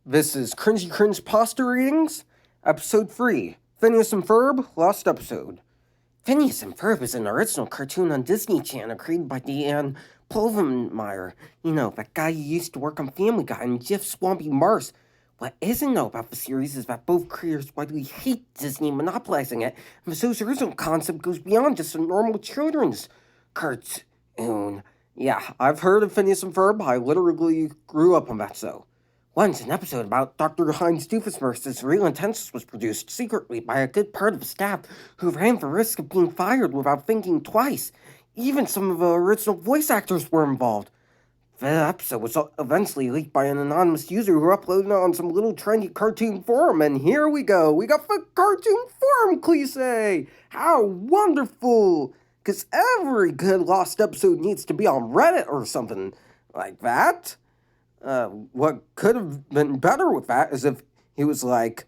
This is Cringe Pasta Readings, Episode 3, Phineas and Ferb, Lost Episode. Phineas and Ferb is an original cartoon on Disney Channel created by Dan Plovenmeyer. You know, that guy who used to work on Family Guy and Jif Swampy Mars. What isn't known about the series is that both creators widely hate Disney monopolizing it, and the show's original concept goes beyond just a normal children's cartoon. Yeah, I've heard of Phineas and Ferb. I literally grew up on that show. Once, an episode about Dr. Heinz Doofenshmirtz's Real Intentions was produced secretly by a good part of the staff who ran the risk of being fired without thinking twice. Even some of the original voice actors were involved. The episode was eventually leaked by an anonymous user who uploaded it on some little trendy cartoon forum, and here we go. We got the cartoon forum cliche! How wonderful! Because every good lost episode needs to be on Reddit or something like that. What could have been better with that is if he was like,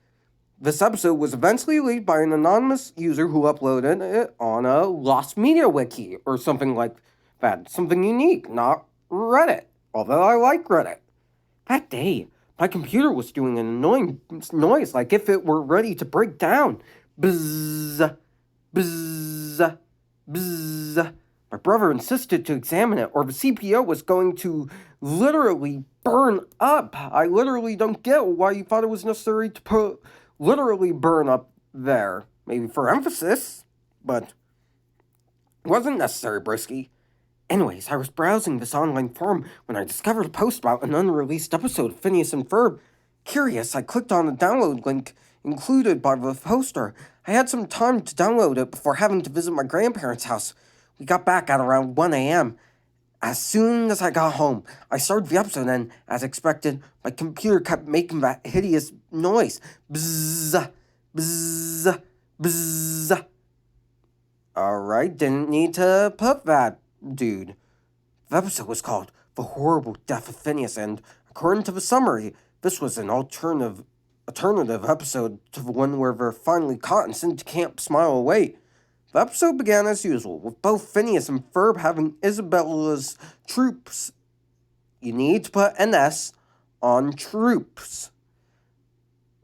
this episode was eventually leaked by an anonymous user who uploaded it on a Lost Media Wiki or something like that. Something unique, not Reddit. Although I like Reddit. That day, my computer was doing an annoying noise like if it were ready to break down. Bzzz, bzzz, bzzz. My brother insisted to examine it, or the CPU was going to literally burn up. I literally don't get why you thought it was necessary to put literally burn up there. Maybe for emphasis, but it wasn't necessary, Brisky. Anyways, I was browsing this online forum when I discovered a post about an unreleased episode of Phineas and Ferb. Curious, I clicked on the download link included by the poster. I had some time to download it before having to visit my grandparents' house. We got back at around 1 a.m. As soon as I got home, I started the episode and, as expected, my computer kept making that hideous noise. Bzzz, bzzz, bzzz. Alright, didn't need to put that, dude. The episode was called The Horrible Death of Phineas, and according to the summary, this was an alternative episode to the one where they're finally caught and sent to Camp Smile Away. The episode began as usual, with both Phineas and Ferb having Isabella's troops. You need to put an S on troops.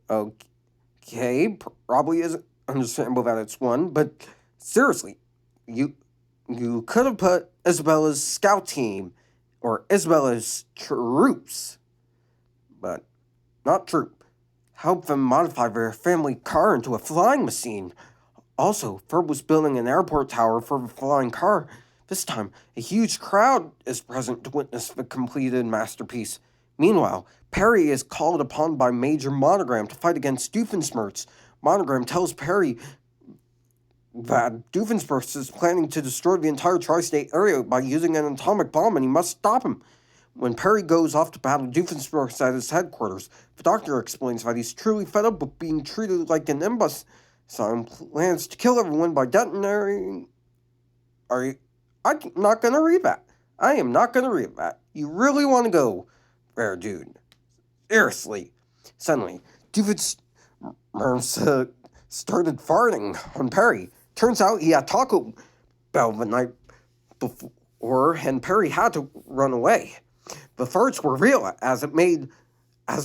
Okay, probably isn't understandable that it's one, but seriously, you could have put Isabella's scout team or Isabella's troops, but not troop. Help them modify their family car into a flying machine. Also, Ferb was building an airport tower for the flying car. This time, a huge crowd is present to witness the completed masterpiece. Meanwhile, Perry is called upon by Major Monogram to fight against Doofenshmirtz. Monogram tells Perry that Doofenshmirtz is planning to destroy the entire tri-state area by using an atomic bomb, and he must stop him. When Perry goes off to battle Doofenshmirtz at his headquarters, the doctor explains that he's truly fed up with being treated like an imbecile. Some plans to kill everyone by detonating. I'm not gonna read that. I am not gonna read that. You really want to go there, dude? Seriously. Suddenly, Doofenshmirtz started farting on Perry. Turns out he had Taco Bell the night before, and Perry had to run away. The farts were real, as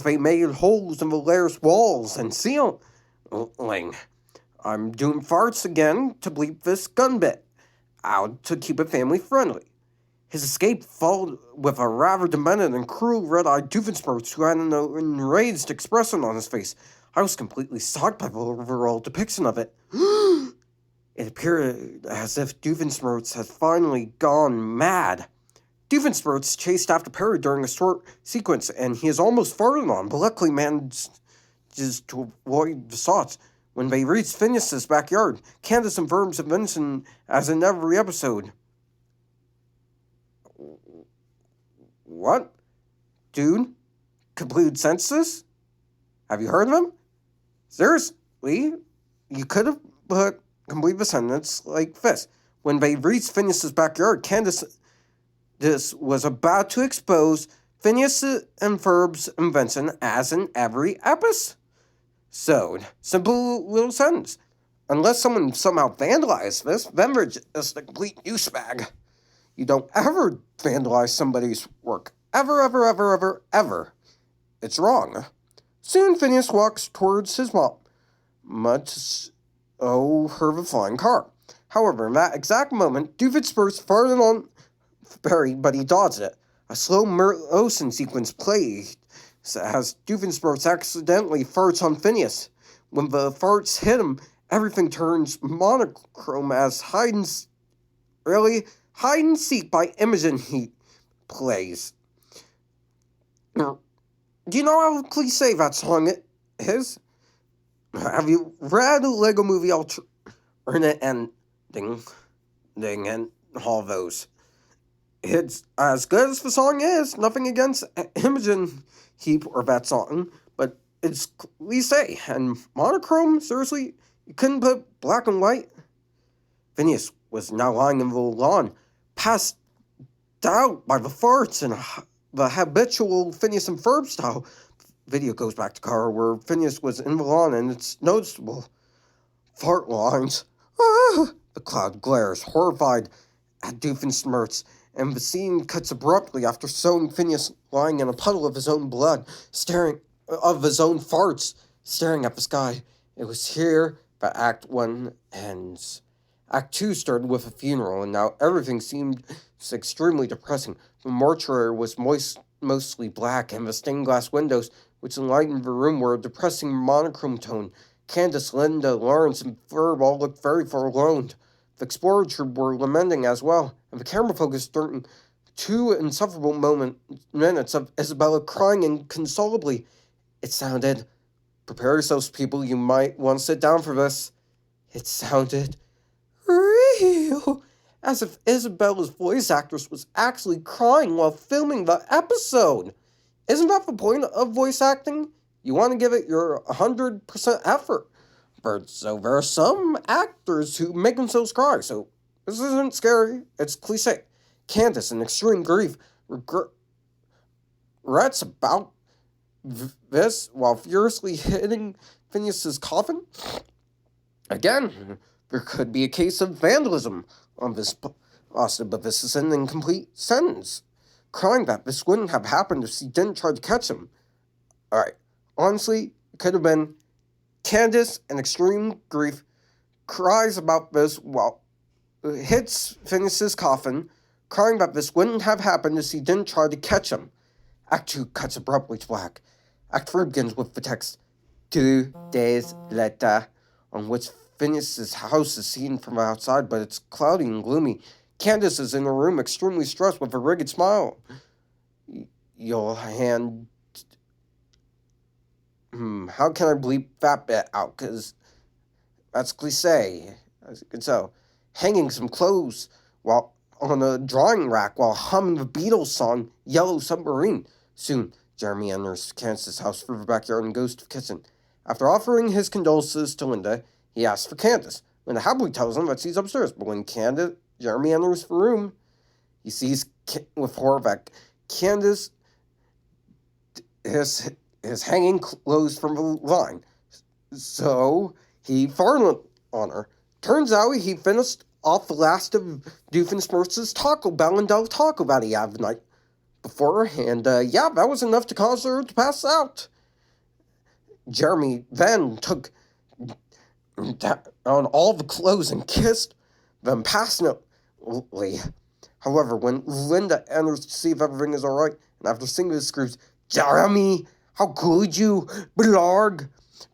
they made holes in the lair's walls and ceiling. I'm doing farts again to bleep this gun bit out to keep it family friendly. His escape followed with a rather demented and cruel red-eyed Doofenshmirtz who had an enraged expression on his face. I was completely shocked by the overall depiction of it. It appeared as if Doofenshmirtz had finally gone mad. Doofenshmirtz chased after Perry during a short sequence, and he is almost farted on, but luckily managed to avoid the shots. When they reached Phineas's backyard, Candace and Verb's invention, as in every episode. What? Dude? Completed sentences? Have you heard of him? Seriously? You could have put complete the sentence like this. When they reached Phineas's backyard, Candace was about to expose Phineas and Ferb's invention as in every episode. So, simple little sentence. Unless someone somehow vandalized this, then they're just a complete douchebag. You don't ever vandalize somebody's work. Ever, ever, ever, ever, ever. It's wrong. Soon Phineas walks towards his mom, much her of a flying car. However, in that exact moment, Doofenshmirtz farted on Perry, but he dodged it. A slow motion sequence plays as Doofenshmirtz accidentally farts on Phineas. When the farts hit him, everything turns monochrome as hide and seek by Imogen Heat plays. Do you know how cliche that song is? Have you read Lego Movie alternate ending and all those? It's as good as the song is. Nothing against Imogen Heap or that song, but it's cliche and monochrome. Seriously, you couldn't put black and white. Phineas was now lying in the lawn, passed out by the farts and the habitual Phineas and Ferb style. Video goes back to car where Phineas was in the lawn, and it's noticeable. Fart lines. Ah! The cloud glares, horrified at Doofenshmirtz, and the scene cuts abruptly after showing Phineas lying in a puddle of his own blood, of his own farts, staring at the sky. It was here that Act 1 ends. Act 2 started with a funeral, and now everything seemed extremely depressing. The mortuary was mostly black, and the stained glass windows, which enlightened the room, were a depressing monochrome tone. Candace, Linda, Lawrence, and Ferb all looked very forlorn. The explorer troop were lamenting as well, and the camera focused during 2 insufferable minutes of Isabella crying inconsolably. It sounded, prepare yourselves, people, you might want to sit down for this. It sounded real, as if Isabella's voice actress was actually crying while filming the episode. Isn't that the point of voice acting? You want to give it your 100% effort. But so there are some actors who make themselves cry, so this isn't scary, it's cliche. Candace, in extreme grief, regrets about this while furiously hitting Phineas's coffin. Again, there could be a case of vandalism on this Austin, but this is an incomplete sentence. Crying that this wouldn't have happened if she didn't try to catch him. Alright, honestly, it could have been Candace, in extreme grief, cries about this while hits Phineas's coffin, crying that this wouldn't have happened if she didn't try to catch him. Act 2 cuts abruptly to black. Act 3 begins with the text, 2 days later, on which Phineas's house is seen from outside, but it's cloudy and gloomy. Candace is in her room, extremely stressed, with a rigid smile. You'll hand... how can I bleep that bit out? Because that's cliche, as you can tell. Hanging some clothes while on a drawing rack while humming the Beatles song, Yellow Submarine. Soon, Jeremy enters Candace's house through the backyard and goes to the kitchen. After offering his condolences to Linda, he asks for Candace. Linda happily tells him that she's upstairs, but when Jeremy enters the room, he sees with horror that Candace is hanging clothes from the line. So he farted on her. Turns out he finished off the last of Doofenshmirtz's Taco Bell and Del Taco that he had the night before, and that was enough to cause her to pass out. Jeremy then took on all the clothes and kissed them passionately. However, when Linda enters to see if everything is alright, and after singing the screams, Jeremy, how could you, blarg?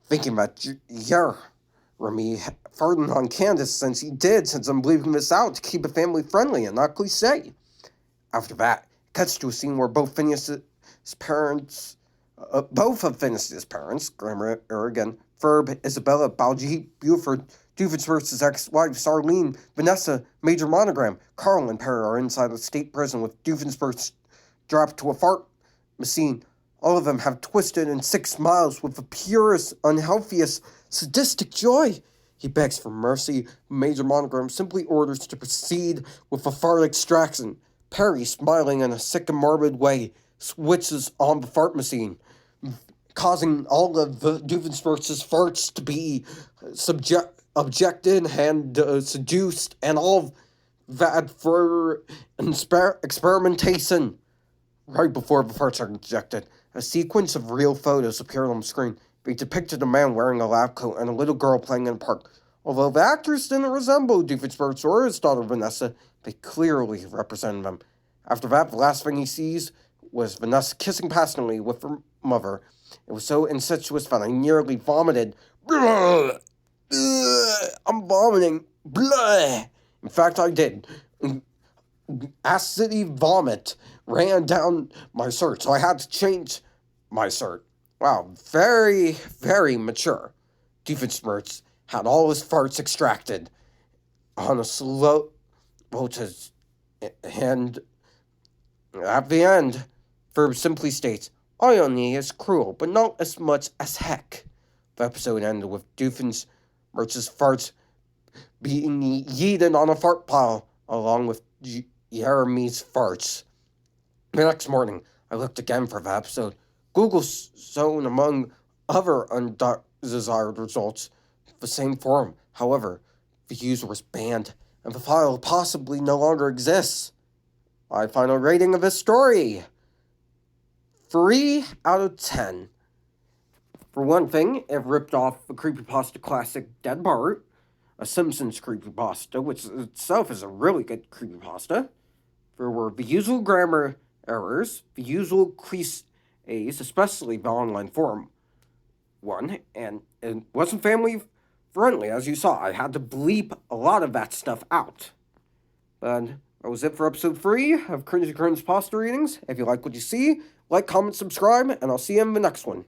Thinking that Jeremy farted on Candace since I'm bleeping this out to keep it family friendly and not cliche. After that, it cuts to a scene where both of Phineas's parents, grammar error again, Ferb, Isabella, Baljeet, Buford, Doofenshmirtz's ex-wife, Sarlene, Vanessa, Major Monogram, Carl, and Perry are inside a state prison with Doofenshmirtz dropped to a fart machine. All of them have twisted and sick smiles with the purest, unhealthiest, sadistic joy. He begs for mercy. Major Monogram simply orders to proceed with a fart extraction. Perry, smiling in a sick and morbid way, switches on the fart machine, causing all of the Doofenshmirtz's farts to be objected and seduced, and all that for experimentation. Right before the farts are injected, A sequence of real photos appeared on the screen. They depicted a man wearing a lab coat and a little girl playing in a park. Although the actors didn't resemble Doofenshmirtz or his daughter Vanessa, they clearly represented them. After that, the last thing he sees was Vanessa kissing passionately with her mother. It was so incestuous that I nearly vomited. I'm vomiting. In fact, I did. Acidy vomit ran down my shirt, so I had to change my shirt. Wow, very, very mature. Doofenshmirtz had all his farts extracted on a slow voltage, and at the end, Ferb simply states, "Irony is cruel, but not as much as heck." The episode ended with Doofenshmirtz's farts being yeeted on a fart pile, along with Jeremy's farts. The next morning, I looked again for the episode. Google shown among other undesired results the same forum. However, the user was banned, and the file possibly no longer exists. My final rating of this story: 3 out of 10. For one thing, it ripped off the creepypasta classic Dead Bart, a Simpsons creepypasta, which itself is a really good creepypasta. There were the usual grammar errors, the usual cliches, especially the online forum one, and it wasn't family friendly, as you saw. I had to bleep a lot of that stuff out. But that was it for episode 3 of Cringe and Cringe Pasta Readings. If you like what you see, like, comment, subscribe, and I'll see you in the next one.